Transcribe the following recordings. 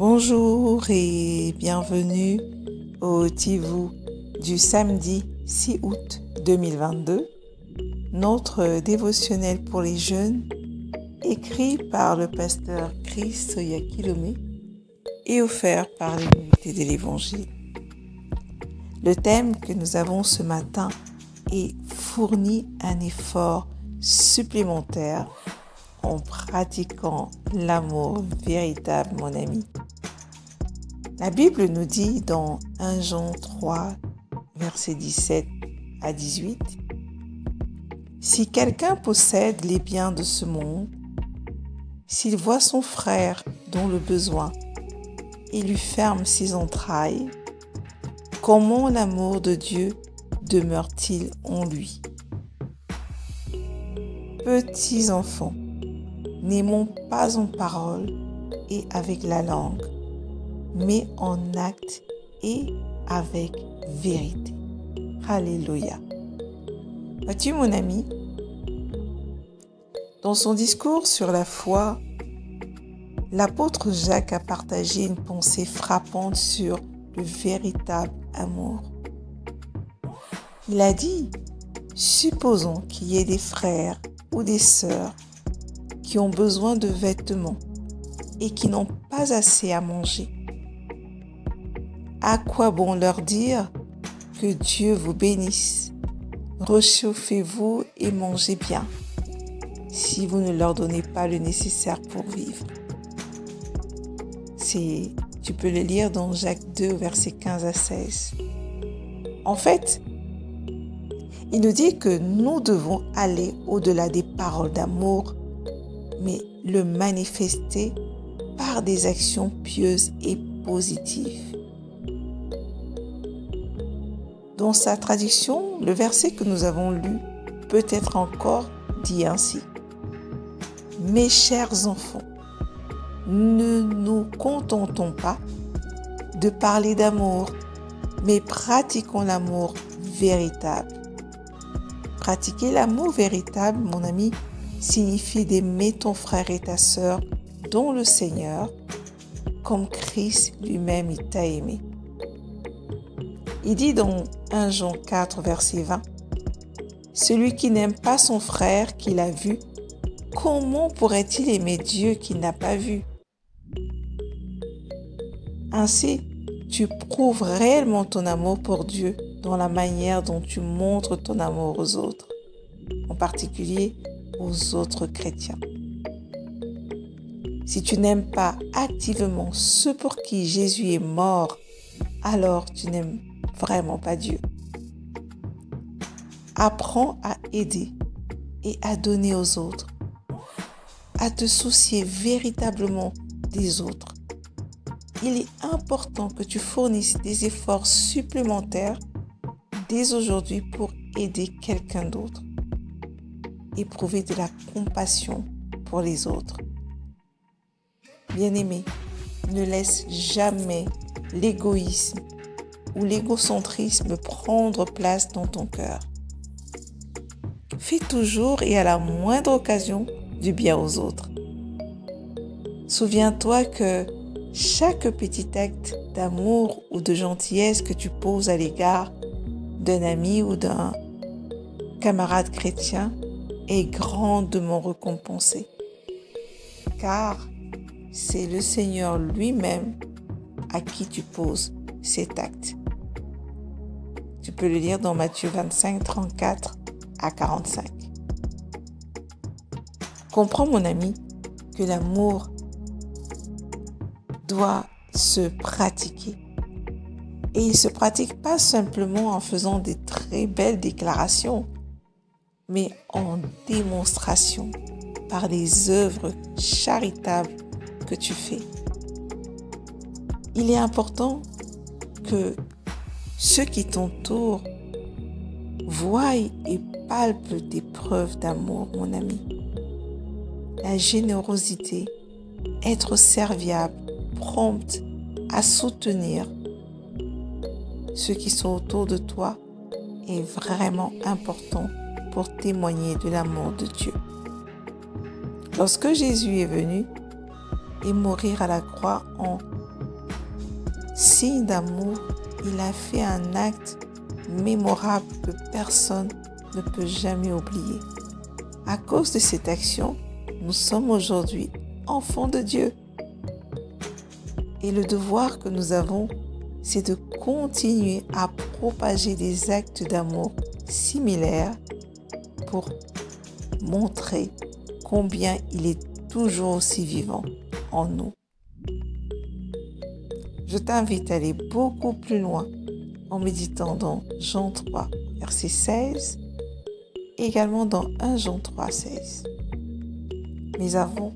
Bonjour et bienvenue au Tivou du samedi 6 août 2022, notre dévotionnel pour les jeunes, écrit par le pasteur Chris Soya-Kilomé et offert par l'unité de l'Évangile. Le thème que nous avons ce matin est « Fournir un effort supplémentaire en pratiquant l'amour véritable, mon ami ». La Bible nous dit dans 1 Jean 3, versets 17 à 18, « Si quelqu'un possède les biens de ce monde, s'il voit son frère dans le besoin et lui ferme ses entrailles, comment l'amour de Dieu demeure-t-il en lui? Petits enfants, n'aimons pas en parole et avec la langue, mais en acte et avec vérité. » Alléluia. Vois-tu, mon ami, dans son discours sur la foi, l'apôtre Jacques a partagé une pensée frappante sur le véritable amour. Il a dit, supposons qu'il y ait des frères ou des sœurs qui ont besoin de vêtements et qui n'ont pas assez à manger. À quoi bon leur dire que Dieu vous bénisse, réchauffez-vous et mangez bien, si vous ne leur donnez pas le nécessaire pour vivre? Tu peux le lire dans Jacques 2, versets 15 à 16. En fait, il nous dit que nous devons aller au-delà des paroles d'amour, mais le manifester par des actions pieuses et positives. Dans sa traduction, le verset que nous avons lu peut être encore dit ainsi. « Mes chers enfants, ne nous contentons pas de parler d'amour, mais pratiquons l'amour véritable. » Pratiquer l'amour véritable, mon ami, signifie d'aimer ton frère et ta sœur dans le Seigneur, comme Christ lui-même il t'a aimé. Il dit dans 1 Jean 4, verset 20, « Celui qui n'aime pas son frère qu'il a vu, comment pourrait-il aimer Dieu qu'il n'a pas vu ?» Ainsi, tu prouves réellement ton amour pour Dieu dans la manière dont tu montres ton amour aux autres, en particulier aux autres chrétiens. Si tu n'aimes pas activement ceux pour qui Jésus est mort, alors tu n'aimes vraiment pas Dieu. Apprends à aider et à donner aux autres, à te soucier véritablement des autres. Il est important que tu fournisses des efforts supplémentaires dès aujourd'hui pour aider quelqu'un d'autre. Éprouver de la compassion pour les autres. Bien-aimé, ne laisse jamais l'égoïsme ou l'égocentrisme prendre place dans ton cœur. Fais toujours et à la moindre occasion du bien aux autres. Souviens-toi que chaque petit acte d'amour ou de gentillesse que tu poses à l'égard d'un ami ou d'un camarade chrétien est grandement récompensé, car c'est le Seigneur lui-même à qui tu poses cet acte. Tu peux le lire dans Matthieu 25, 34 à 45. Comprends, mon ami, que l'amour doit se pratiquer. Et il ne se pratique pas simplement en faisant des très belles déclarations, mais en démonstration par les œuvres charitables que tu fais. Il est important que ceux qui t'entourent voient et palpent des preuves d'amour, mon ami. La générosité, être serviable, prompte à soutenir ceux qui sont autour de toi est vraiment important pour témoigner de l'amour de Dieu. Lorsque Jésus est venu et mourir à la croix en signe d'amour, il a fait un acte mémorable que personne ne peut jamais oublier. À cause de cette action, nous sommes aujourd'hui enfants de Dieu. Et le devoir que nous avons, c'est de continuer à propager des actes d'amour similaires pour montrer combien il est toujours aussi vivant en nous. Je t'invite à aller beaucoup plus loin en méditant dans Jean 3, verset 16, et également dans 1 Jean 3, 16. Mais avant,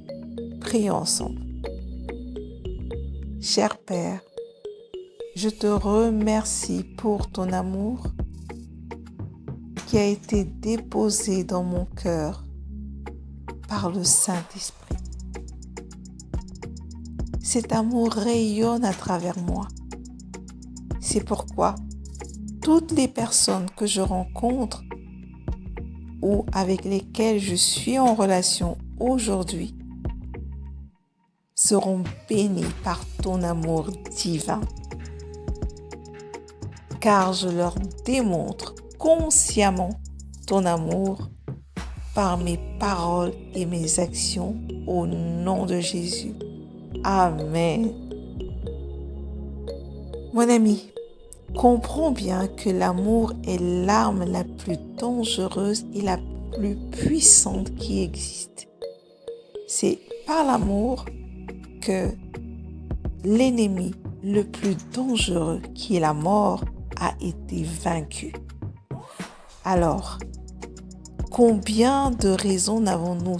prions ensemble. Cher Père, je te remercie pour ton amour qui a été déposé dans mon cœur par le Saint-Esprit. Cet amour rayonne à travers moi. C'est pourquoi toutes les personnes que je rencontre ou avec lesquelles je suis en relation aujourd'hui seront bénies par ton amour divin. Car je leur démontre consciemment ton amour par mes paroles et mes actions au nom de Jésus. Amen. Mon ami, comprends bien que l'amour est l'arme la plus dangereuse et la plus puissante qui existe. C'est par l'amour que l'ennemi le plus dangereux, qui est la mort, a été vaincu. Alors, combien de raisons n'avons-nous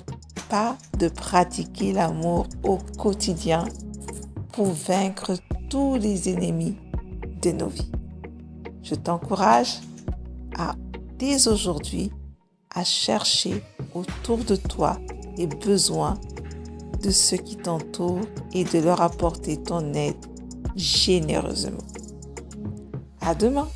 pas de pratiquer l'amour au quotidien pour vaincre tous les ennemis de nos vies? Je t'encourage dès aujourd'hui, à chercher autour de toi les besoins de ceux qui t'entourent et de leur apporter ton aide généreusement. À demain!